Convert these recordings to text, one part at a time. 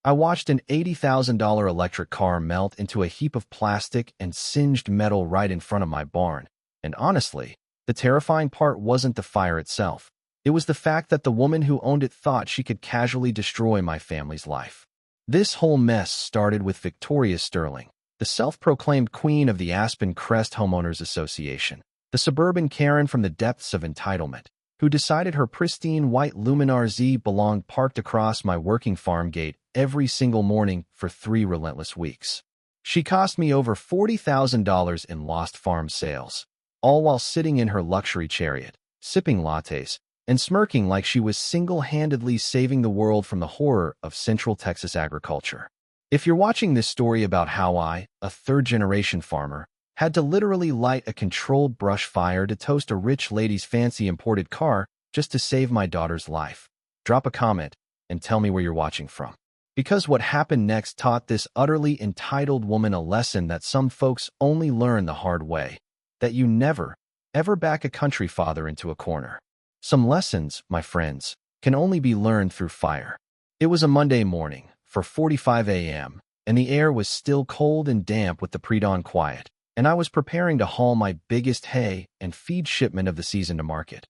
I watched an $80,000 electric car melt into a heap of plastic and singed metal right in front of my barn. And honestly, the terrifying part wasn't the fire itself. It was the fact that the woman who owned it thought she could casually destroy my family's life. This whole mess started with Victoria Sterling, the self-proclaimed queen of the Aspen Crest Homeowners Association, the suburban Karen from the depths of entitlement, who decided her pristine white Luminar Z belonged parked across my working farm gate every single morning for 3 relentless weeks. She cost me over $40,000 in lost farm sales, all while sitting in her luxury chariot, sipping lattes, and smirking like she was single-handedly saving the world from the horror of Central Texas agriculture. If you're watching this story about how I, a third-generation farmer, had to literally light a controlled brush fire to toast a rich lady's fancy imported car just to save my daughter's life, drop a comment and tell me where you're watching from. Because what happened next taught this utterly entitled woman a lesson that some folks only learn the hard way, that you never, ever back a country father into a corner. Some lessons, my friends, can only be learned through fire. It was a Monday morning, 4:45 a.m., and the air was still cold and damp with the pre-dawn quiet, and I was preparing to haul my biggest hay and feed shipment of the season to market.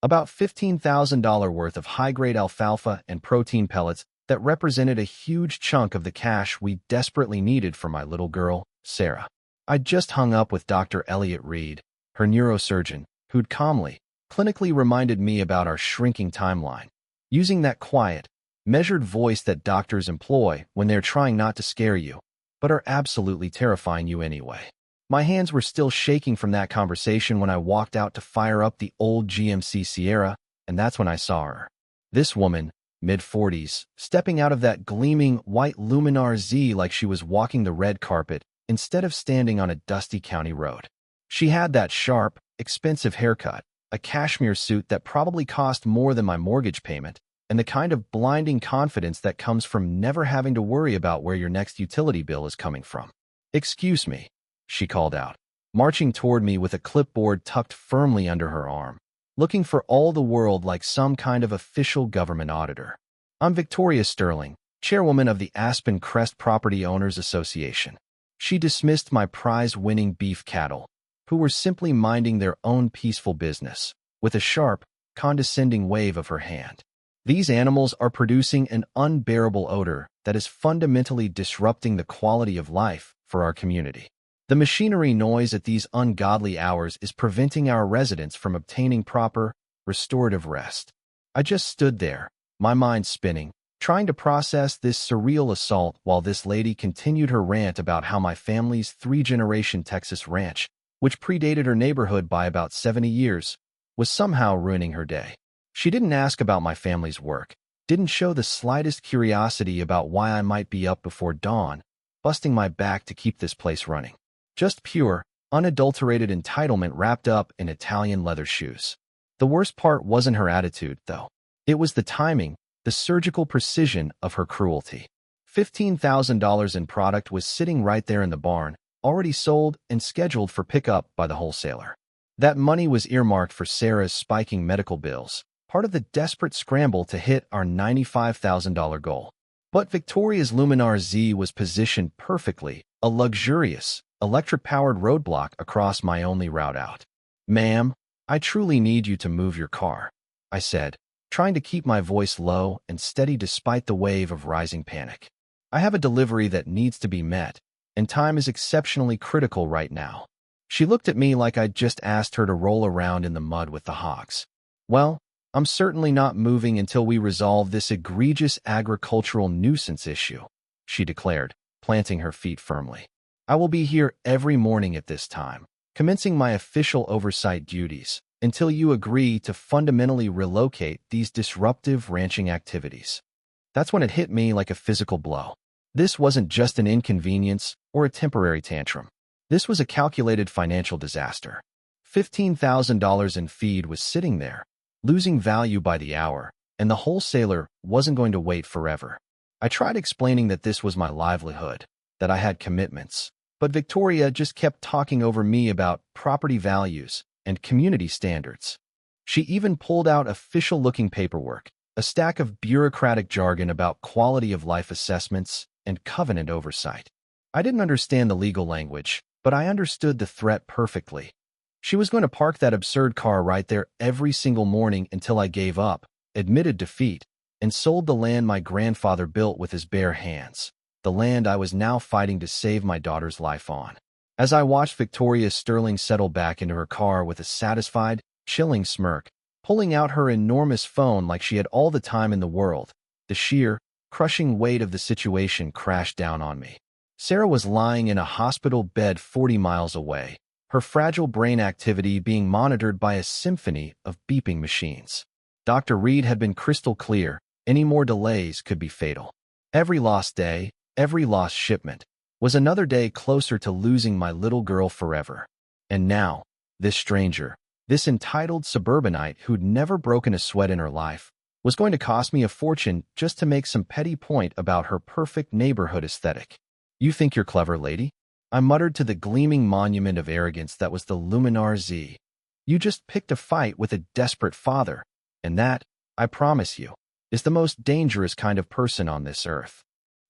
About $15,000 worth of high-grade alfalfa and protein pellets that represented a huge chunk of the cash we desperately needed for my little girl, Sarah. I'd just hung up with Dr. Elliot Reed, her neurosurgeon, who'd calmly, clinically reminded me about our shrinking timeline, using that quiet, measured voice that doctors employ when they're trying not to scare you, but are absolutely terrifying you anyway. My hands were still shaking from that conversation when I walked out to fire up the old GMC Sierra, and that's when I saw her. This woman, mid-40s, stepping out of that gleaming white Luminar Z like she was walking the red carpet instead of standing on a dusty county road. She had that sharp, expensive haircut, a cashmere suit that probably cost more than my mortgage payment, and the kind of blinding confidence that comes from never having to worry about where your next utility bill is coming from. "Excuse me," she called out, marching toward me with a clipboard tucked firmly under her arm, looking for all the world like some kind of official government auditor. "I'm Victoria Sterling, chairwoman of the Aspen Crest Property Owners Association." She dismissed my prize-winning beef cattle, who were simply minding their own peaceful business, with a sharp, condescending wave of her hand. "These animals are producing an unbearable odor that is fundamentally disrupting the quality of life for our community. The machinery noise at these ungodly hours is preventing our residents from obtaining proper, restorative rest." I just stood there, my mind spinning, trying to process this surreal assault while this lady continued her rant about how my family's 3-generation Texas ranch, which predated her neighborhood by about 70 years, was somehow ruining her day. She didn't ask about my family's work, didn't show the slightest curiosity about why I might be up before dawn, busting my back to keep this place running. Just pure, unadulterated entitlement wrapped up in Italian leather shoes. The worst part wasn't her attitude, though. It was the timing, the surgical precision of her cruelty. $15,000 in product was sitting right there in the barn, already sold and scheduled for pickup by the wholesaler. That money was earmarked for Sarah's spiking medical bills, part of the desperate scramble to hit our $95,000 goal. But Victoria's Luminar Z was positioned perfectly, a luxurious, electric-powered roadblock across my only route out. "Ma'am, I truly need you to move your car," I said, trying to keep my voice low and steady despite the wave of rising panic. "I have a delivery that needs to be met, and time is exceptionally critical right now." She looked at me like I'd just asked her to roll around in the mud with the hogs. "Well, I'm certainly not moving until we resolve this egregious agricultural nuisance issue," she declared, planting her feet firmly. "I will be here every morning at this time, commencing my official oversight duties, until you agree to fundamentally relocate these disruptive ranching activities." That's when it hit me like a physical blow. This wasn't just an inconvenience or a temporary tantrum. This was a calculated financial disaster. $15,000 in feed was sitting there, losing value by the hour, and the wholesaler wasn't going to wait forever. I tried explaining that this was my livelihood, that I had commitments, but Victoria just kept talking over me about property values and community standards. She even pulled out official-looking paperwork, a stack of bureaucratic jargon about quality of life assessments and covenant oversight. I didn't understand the legal language, but I understood the threat perfectly. She was going to park that absurd car right there every single morning until I gave up, admitted defeat, and sold the land my grandfather built with his bare hands, the land I was now fighting to save my daughter's life on. As I watched Victoria Sterling settle back into her car with a satisfied, chilling smirk, pulling out her enormous phone like she had all the time in the world, the sheer, crushing weight of the situation crashed down on me. Sarah was lying in a hospital bed 40 miles away, her fragile brain activity being monitored by a symphony of beeping machines. Dr. Reed had been crystal clear. Any more delays could be fatal. Every lost day, every lost shipment, was another day closer to losing my little girl forever. And now, this stranger, this entitled suburbanite who'd never broken a sweat in her life, was going to cost me a fortune just to make some petty point about her perfect neighborhood aesthetic. "You think you're clever, lady?" I muttered to the gleaming monument of arrogance that was the Luminar Z. "You just picked a fight with a desperate father, and that, I promise you, is the most dangerous kind of person on this earth."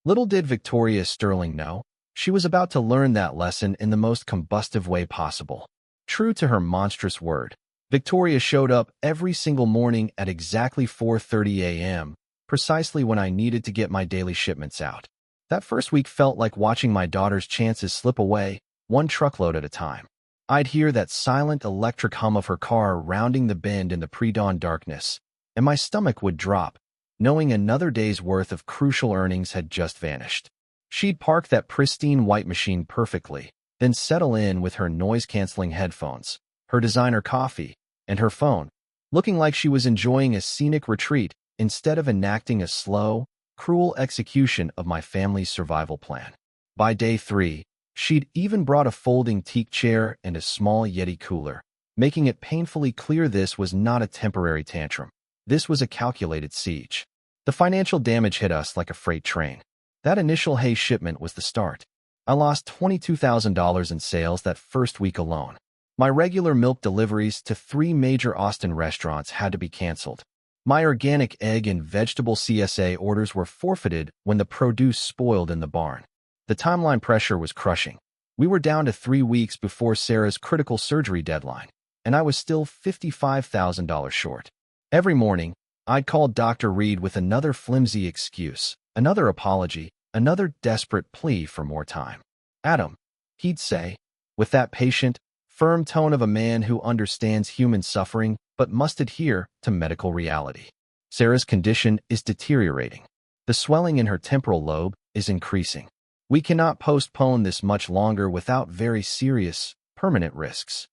Little did Victoria Sterling know, she was about to learn that lesson in the most combustive way possible. True to her monstrous word, Victoria showed up every single morning at exactly 4:30 a.m., precisely when I needed to get my daily shipments out. That first week felt like watching my daughter's chances slip away, one truckload at a time. I'd hear that silent electric hum of her car rounding the bend in the pre-dawn darkness, and my stomach would drop, knowing another day's worth of crucial earnings had just vanished. She'd park that pristine white machine perfectly, then settle in with her noise-canceling headphones, her designer coffee, and her phone, looking like she was enjoying a scenic retreat instead of enacting a slow, cruel execution of my family's survival plan. By day 3, she'd even brought a folding teak chair and a small Yeti cooler, making it painfully clear this was not a temporary tantrum. This was a calculated siege. The financial damage hit us like a freight train. That initial hay shipment was the start. I lost $22,000 in sales that first week alone. My regular milk deliveries to 3 major Austin restaurants had to be canceled. My organic egg and vegetable CSA orders were forfeited when the produce spoiled in the barn. The timeline pressure was crushing. We were down to 3 weeks before Sarah's critical surgery deadline, and I was still $55,000 short. Every morning, I'd call Dr. Reed with another flimsy excuse, another apology, another desperate plea for more time. "Adam," he'd say, with that patient, firm tone of a man who understands human suffering but must adhere to medical reality. "Sarah's condition is deteriorating. The swelling in her temporal lobe is increasing. We cannot postpone this much longer without very serious, permanent risks."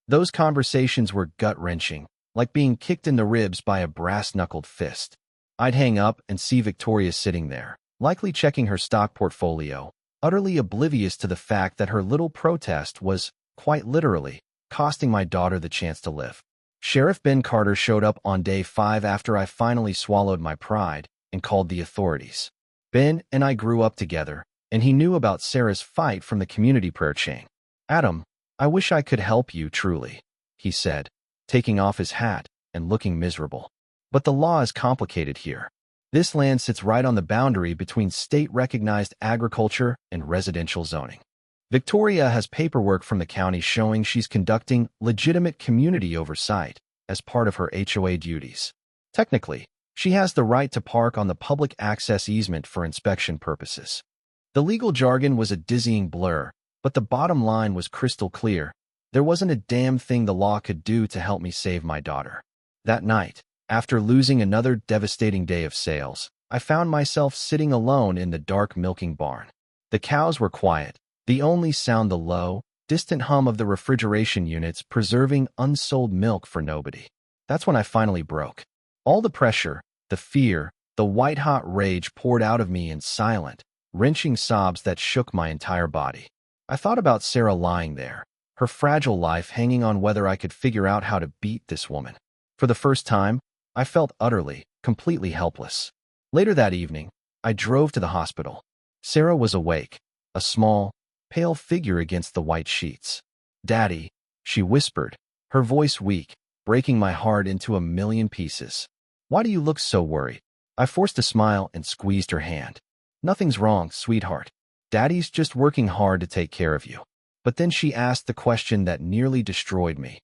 Those conversations were gut-wrenching, like being kicked in the ribs by a brass-knuckled fist. I'd hang up and see Victoria sitting there, likely checking her stock portfolio, utterly oblivious to the fact that her little protest was, quite literally, costing my daughter the chance to live. Sheriff Ben Carter showed up on day 5 after I finally swallowed my pride and called the authorities. Ben and I grew up together, and he knew about Sarah's fight from the community prayer chain. "Adam, I wish I could help you truly," he said, taking off his hat and looking miserable. "But the law is complicated here. This land sits right on the boundary between state-recognized agriculture and residential zoning. Victoria has paperwork from the county showing she's conducting legitimate community oversight as part of her HOA duties. Technically, she has the right to park on the public access easement for inspection purposes." The legal jargon was a dizzying blur, but the bottom line was crystal clear. There wasn't a damn thing the law could do to help me save my daughter. That night, after losing another devastating day of sales, I found myself sitting alone in the dark milking barn. The cows were quiet, the only sound the low, distant hum of the refrigeration units preserving unsold milk for nobody. That's when I finally broke. All the pressure, the fear, the white-hot rage poured out of me in silent, wrenching sobs that shook my entire body. I thought about Sarah lying there, her fragile life hanging on whether I could figure out how to beat this woman. For the first time, I felt utterly, completely helpless. Later that evening, I drove to the hospital. Sarah was awake, a small, pale figure against the white sheets. "Daddy," she whispered, her voice weak, breaking my heart into a million pieces. Why do you look so worried? I forced a smile and squeezed her hand. Nothing's wrong, sweetheart. Daddy's just working hard to take care of you. But then she asked the question that nearly destroyed me.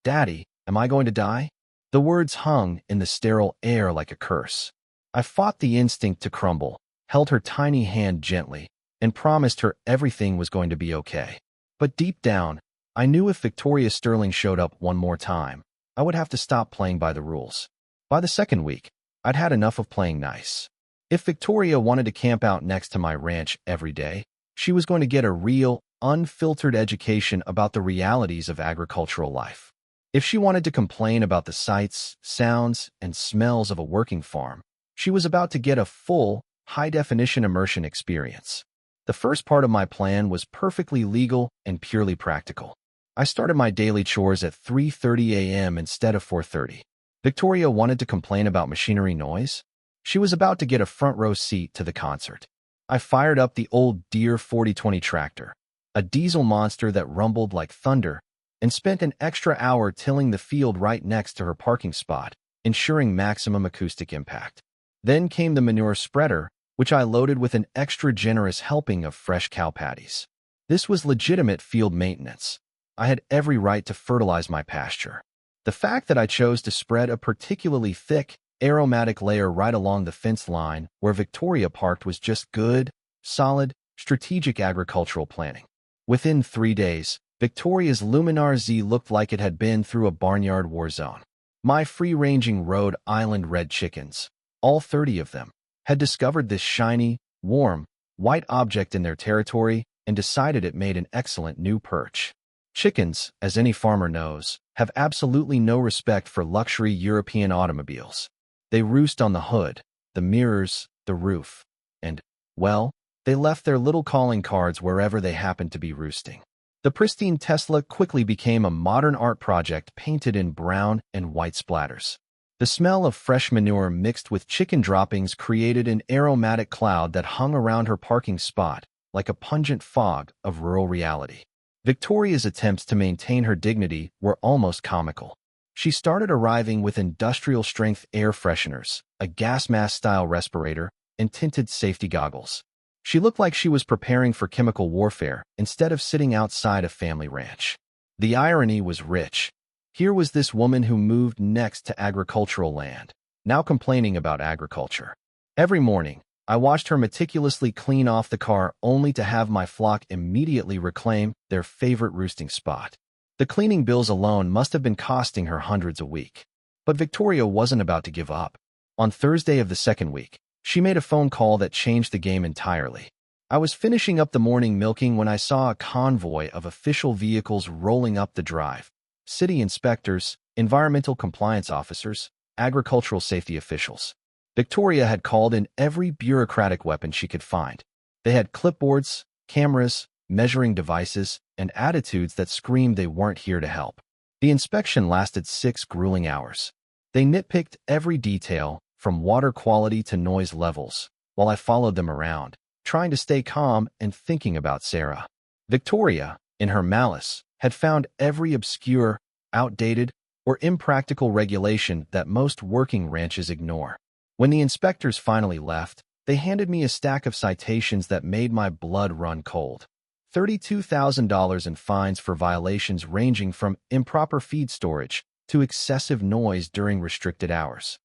Daddy, am I going to die? The words hung in the sterile air like a curse. I fought the instinct to crumble, held her tiny hand gently, and promised her everything was going to be okay. But deep down, I knew if Victoria Sterling showed up one more time, I would have to stop playing by the rules. By the second week, I'd had enough of playing nice. If Victoria wanted to camp out next to my ranch every day, she was going to get a real, unfiltered education about the realities of agricultural life. If she wanted to complain about the sights, sounds, and smells of a working farm, she was about to get a full, high-definition immersion experience. The first part of my plan was perfectly legal and purely practical. I started my daily chores at 3:30 a.m. instead of 4:30. Victoria wanted to complain about machinery noise. She was about to get a front-row seat to the concert. I fired up the old Deere 4020 tractor, a diesel monster that rumbled like thunder, and spent an extra hour tilling the field right next to her parking spot, ensuring maximum acoustic impact. Then came the manure spreader, which I loaded with an extra generous helping of fresh cow patties. This was legitimate field maintenance. I had every right to fertilize my pasture. The fact that I chose to spread a particularly thick, aromatic layer right along the fence line where Victoria parked was just good, solid, strategic agricultural planning. Within 3 days, Victoria's Luminar Z looked like it had been through a barnyard war zone. My free-ranging Rhode Island red chickens, all 30 of them, had discovered this shiny, warm, white object in their territory and decided it made an excellent new perch. Chickens, as any farmer knows, have absolutely no respect for luxury European automobiles. They roost on the hood, the mirrors, the roof, and, well, they left their little calling cards wherever they happened to be roosting. The pristine Tesla quickly became a modern art project painted in brown and white splatters. The smell of fresh manure mixed with chicken droppings created an aromatic cloud that hung around her parking spot like a pungent fog of rural reality. Victoria's attempts to maintain her dignity were almost comical. She started arriving with industrial-strength air fresheners, a gas mask-style respirator, and tinted safety goggles. She looked like she was preparing for chemical warfare instead of sitting outside a family ranch. The irony was rich. Here was this woman who moved next to agricultural land, now complaining about agriculture. Every morning, I watched her meticulously clean off the car only to have my flock immediately reclaim their favorite roosting spot. The cleaning bills alone must have been costing her hundreds a week. But Victoria wasn't about to give up. On Thursday of the second week, she made a phone call that changed the game entirely. I was finishing up the morning milking when I saw a convoy of official vehicles rolling up the drive. City inspectors, environmental compliance officers, agricultural safety officials. Victoria had called in every bureaucratic weapon she could find. They had clipboards, cameras, measuring devices, and attitudes that screamed they weren't here to help. The inspection lasted 6 grueling hours. They nitpicked every detail, from water quality to noise levels, while I followed them around, trying to stay calm and thinking about Sarah. Victoria, in her malice, had found every obscure, outdated, or impractical regulation that most working ranches ignore. When the inspectors finally left, they handed me a stack of citations that made my blood run cold. $32,000 in fines for violations ranging from improper feed storage to excessive noise during restricted hours.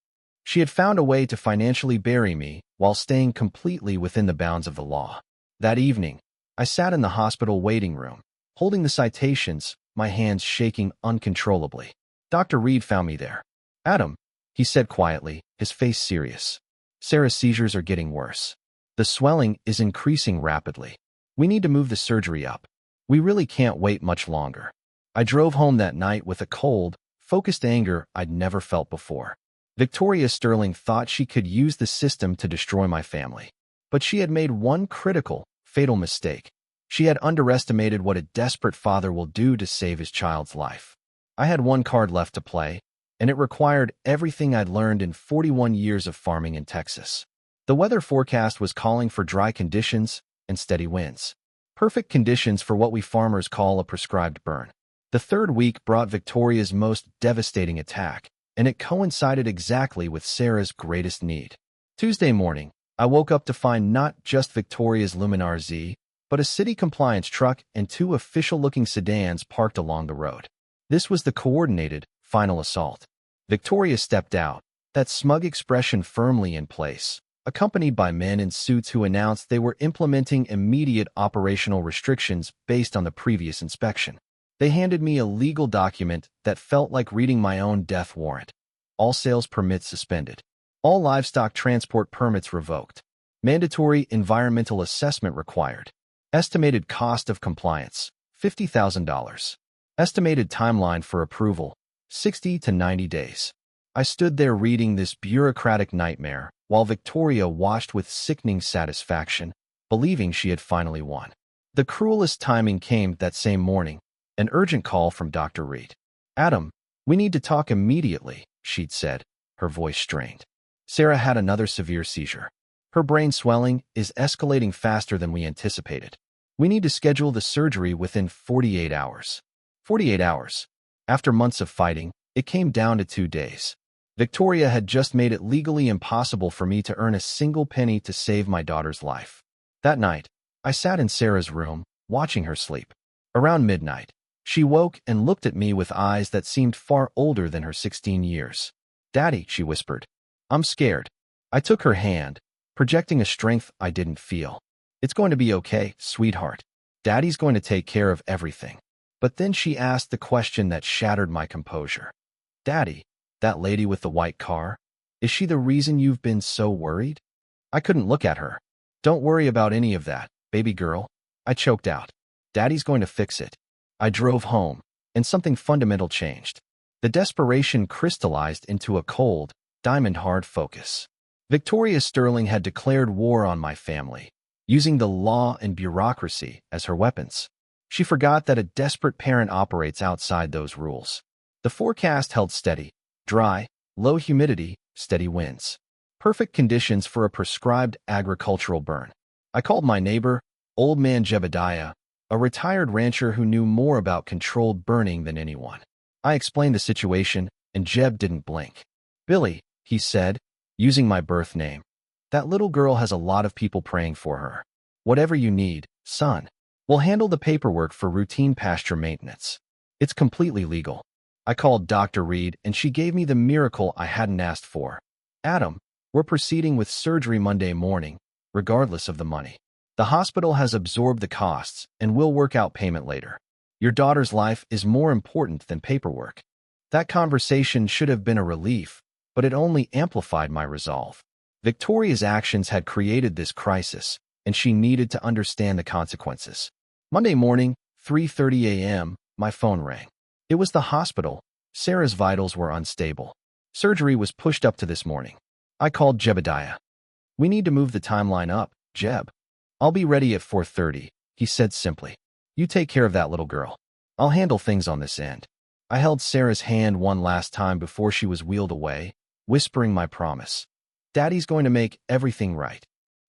She had found a way to financially bury me while staying completely within the bounds of the law. That evening, I sat in the hospital waiting room, holding the citations, my hands shaking uncontrollably. Dr. Reed found me there. "Adam," he said quietly, his face serious. "Sarah's seizures are getting worse. The swelling is increasing rapidly. We need to move the surgery up. We really can't wait much longer." I drove home that night with a cold, focused anger I'd never felt before. Victoria Sterling thought she could use the system to destroy my family. But she had made one critical, fatal mistake. She had underestimated what a desperate father will do to save his child's life. I had one card left to play, and it required everything I'd learned in 41 years of farming in Texas. The weather forecast was calling for dry conditions and steady winds. Perfect conditions for what we farmers call a prescribed burn. The third week brought Victoria's most devastating attack, and it coincided exactly with Sarah's greatest need. Tuesday morning, I woke up to find not just Victoria's Luminar Z, but a city compliance truck and two official-looking sedans parked along the road. This was the coordinated, final assault. Victoria stepped out, that smug expression firmly in place, accompanied by men in suits who announced they were implementing immediate operational restrictions based on the previous inspection. They handed me a legal document that felt like reading my own death warrant. All sales permits suspended. All livestock transport permits revoked. Mandatory environmental assessment required. Estimated cost of compliance, $50,000. Estimated timeline for approval, 60 to 90 days. I stood there reading this bureaucratic nightmare while Victoria watched with sickening satisfaction, believing she had finally won. The cruelest timing came that same morning, an urgent call from Dr. Reed. "Adam, we need to talk immediately," she'd said, her voice strained. Sarah had another severe seizure. Her brain swelling is escalating faster than we anticipated. We need to schedule the surgery within 48 hours. 48 hours. After months of fighting, it came down to 2 days. Victoria had just made it legally impossible for me to earn a single penny to save my daughter's life. That night, I sat in Sarah's room, watching her sleep. Around midnight, she woke and looked at me with eyes that seemed far older than her 16 years. "Daddy," she whispered. "I'm scared." I took her hand, projecting a strength I didn't feel. "It's going to be okay, sweetheart. Daddy's going to take care of everything." But then she asked the question that shattered my composure. "Daddy, that lady with the white car, is she the reason you've been so worried?" I couldn't look at her. "Don't worry about any of that, baby girl," I choked out. "Daddy's going to fix it." I drove home, and something fundamental changed. The desperation crystallized into a cold, diamond-hard focus. Victoria Sterling had declared war on my family, using the law and bureaucracy as her weapons. She forgot that a desperate parent operates outside those rules. The forecast held steady, dry, low humidity, steady winds. Perfect conditions for a prescribed agricultural burn. I called my neighbor, Old Man Jebediah, a retired rancher who knew more about controlled burning than anyone. I explained the situation, and Jeb didn't blink. "Billy," he said, using my birth name, "that little girl has a lot of people praying for her. Whatever you need, son. We'll handle the paperwork for routine pasture maintenance. It's completely legal." I called Dr. Reed, and she gave me the miracle I hadn't asked for. "Adam, we're proceeding with surgery Monday morning, regardless of the money. The hospital has absorbed the costs, and we'll work out payment later. Your daughter's life is more important than paperwork." That conversation should have been a relief, but it only amplified my resolve. Victoria's actions had created this crisis, and she needed to understand the consequences. Monday morning, 3:30 a.m., my phone rang. It was the hospital. Sarah's vitals were unstable. Surgery was pushed up to this morning. I called Jebediah. "We need to move the timeline up, Jeb." "I'll be ready at 4:30, he said simply. "You take care of that little girl. I'll handle things on this end." I held Sarah's hand one last time before she was wheeled away, whispering my promise. "Daddy's going to make everything right."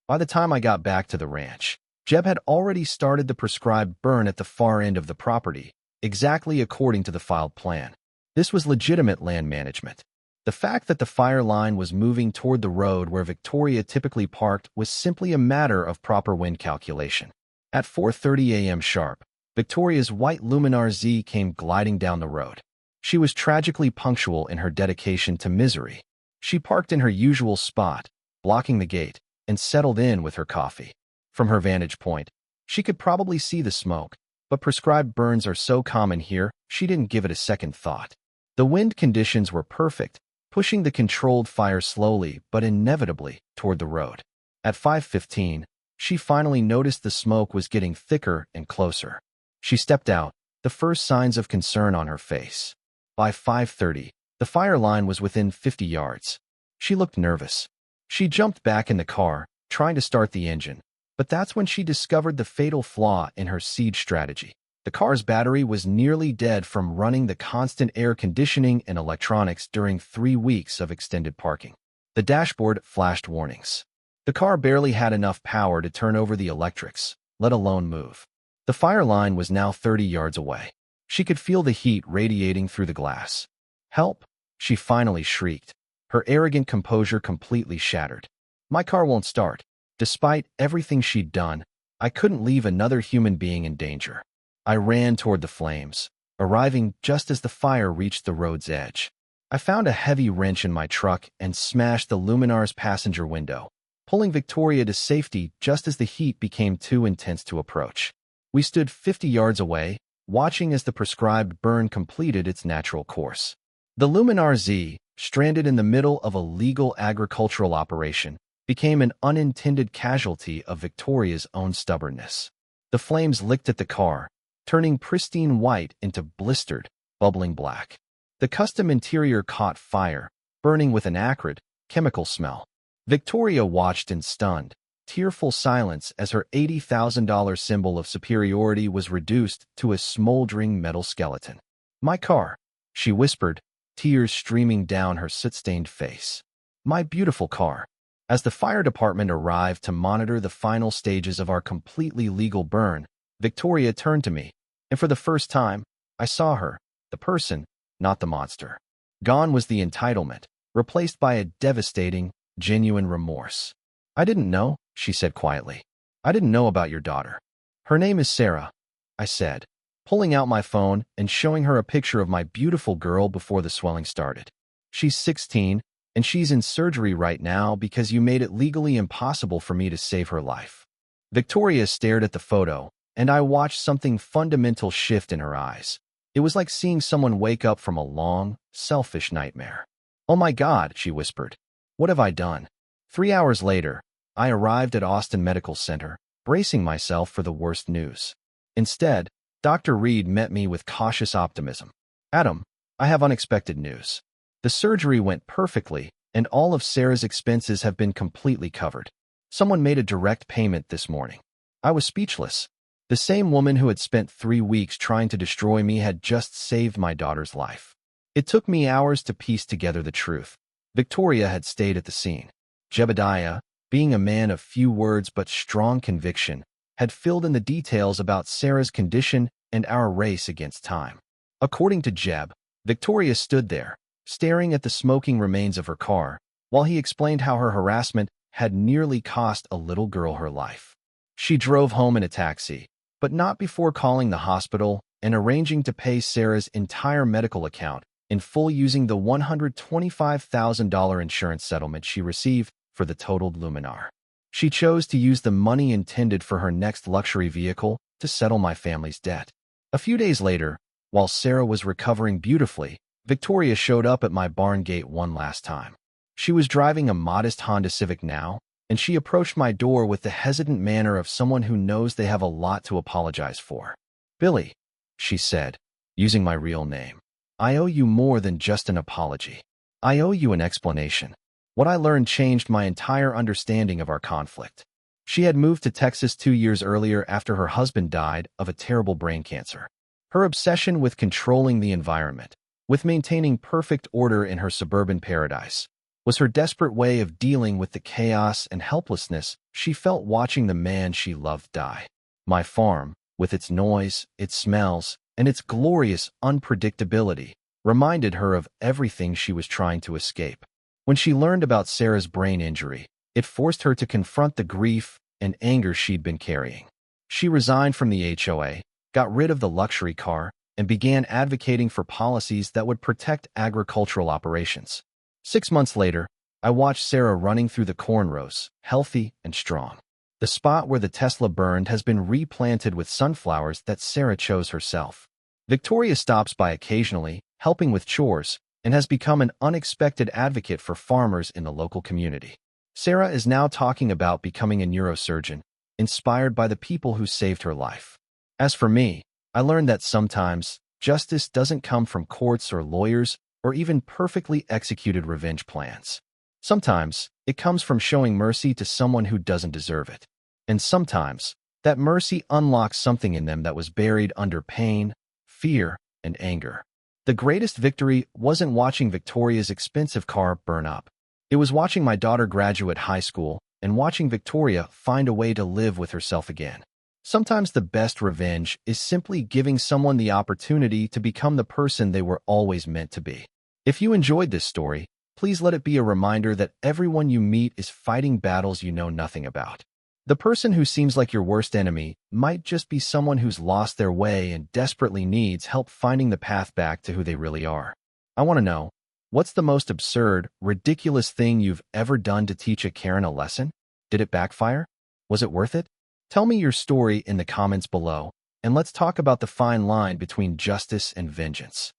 By the time I got back to the ranch, Jeb had already started the prescribed burn at the far end of the property, exactly according to the filed plan. This was legitimate land management. The fact that the fire line was moving toward the road where Victoria typically parked was simply a matter of proper wind calculation. At 4:30 a.m. sharp, Victoria's white Luminar Z came gliding down the road. She was tragically punctual in her dedication to misery. She parked in her usual spot, blocking the gate, and settled in with her coffee. From her vantage point, she could probably see the smoke, but prescribed burns are so common here, she didn't give it a second thought. The wind conditions were perfect, pushing the controlled fire slowly but inevitably toward the road. At 5:15, she finally noticed the smoke was getting thicker and closer. She stepped out, the first signs of concern on her face. By 5:30, the fire line was within 50 yards. She looked nervous. She jumped back in the car, trying to start the engine, but that's when she discovered the fatal flaw in her siege strategy. The car's battery was nearly dead from running the constant air conditioning and electronics during 3 weeks of extended parking. The dashboard flashed warnings. The car barely had enough power to turn over the electrics, let alone move. The fire line was now 30 yards away. She could feel the heat radiating through the glass. "Help!" she finally shrieked, her arrogant composure completely shattered. My car won't start. Despite everything she'd done, I couldn't leave another human being in danger. I ran toward the flames, arriving just as the fire reached the road's edge. I found a heavy wrench in my truck and smashed the Luminar's passenger window, pulling Victoria to safety just as the heat became too intense to approach. We stood 50 yards away, watching as the prescribed burn completed its natural course. The Luminar Z, stranded in the middle of a legal agricultural operation, became an unintended casualty of Victoria's own stubbornness. The flames licked at the car, turning pristine white into blistered, bubbling black. The custom interior caught fire, burning with an acrid, chemical smell. Victoria watched in stunned, tearful silence as her $80,000 symbol of superiority was reduced to a smoldering metal skeleton. "My car," she whispered, tears streaming down her soot-stained face. "My beautiful car." As the fire department arrived to monitor the final stages of our completely legal burn, Victoria turned to me, and for the first time, I saw her, the person, not the monster. Gone was the entitlement, replaced by a devastating, genuine remorse. "I didn't know," she said quietly. "I didn't know about your daughter." "Her name is Sarah," I said, pulling out my phone and showing her a picture of my beautiful girl before the swelling started. "She's 16, and she's in surgery right now because you made it legally impossible for me to save her life." Victoria stared at the photo, and I watched something fundamental shift in her eyes. It was like seeing someone wake up from a long, selfish nightmare. "Oh my God," she whispered. "What have I done?" 3 hours later, I arrived at Austin Medical Center, bracing myself for the worst news. Instead, Dr. Reed met me with cautious optimism. "Adam, I have unexpected news. The surgery went perfectly, and all of Sarah's expenses have been completely covered. Someone made a direct payment this morning." I was speechless. The same woman who had spent 3 weeks trying to destroy me had just saved my daughter's life. It took me hours to piece together the truth. Victoria had stayed at the scene. Jebediah, being a man of few words but strong conviction, had filled in the details about Sarah's condition and our race against time. According to Jeb, Victoria stood there, staring at the smoking remains of her car, while he explained how her harassment had nearly cost a little girl her life. She drove home in a taxi, but not before calling the hospital and arranging to pay Sarah's entire medical account in full using the $125,000 insurance settlement she received for the totaled Luminar. She chose to use the money intended for her next luxury vehicle to settle my family's debt. A few days later, while Sarah was recovering beautifully, Victoria showed up at my barn gate one last time. She was driving a modest Honda Civic now, and she approached my door with the hesitant manner of someone who knows they have a lot to apologize for. "Billy," she said, using my real name, "I owe you more than just an apology. I owe you an explanation. What I learned changed my entire understanding of our conflict." She had moved to Texas 2 years earlier after her husband died of a terrible brain cancer. Her obsession with controlling the environment, with maintaining perfect order in her suburban paradise, was her desperate way of dealing with the chaos and helplessness she felt watching the man she loved die. My farm, with its noise, its smells, and its glorious unpredictability, reminded her of everything she was trying to escape. When she learned about Sarah's brain injury, it forced her to confront the grief and anger she'd been carrying. She resigned from the HOA, got rid of the luxury car, and began advocating for policies that would protect agricultural operations. 6 months later, I watched Sarah running through the corn rows, healthy and strong. The spot where the Tesla burned has been replanted with sunflowers that Sarah chose herself. Victoria stops by occasionally, helping with chores, and has become an unexpected advocate for farmers in the local community. Sarah is now talking about becoming a neurosurgeon, inspired by the people who saved her life. As for me, I learned that sometimes justice doesn't come from courts or lawyers or even perfectly executed revenge plans. Sometimes it comes from showing mercy to someone who doesn't deserve it. And sometimes that mercy unlocks something in them that was buried under pain, fear, and anger. The greatest victory wasn't watching Victoria's expensive car burn up. It was watching my daughter graduate high school and watching Victoria find a way to live with herself again. Sometimes the best revenge is simply giving someone the opportunity to become the person they were always meant to be. If you enjoyed this story, please let it be a reminder that everyone you meet is fighting battles you know nothing about. The person who seems like your worst enemy might just be someone who's lost their way and desperately needs help finding the path back to who they really are. I want to know, what's the most absurd, ridiculous thing you've ever done to teach a Karen a lesson? Did it backfire? Was it worth it? Tell me your story in the comments below, and let's talk about the fine line between justice and vengeance.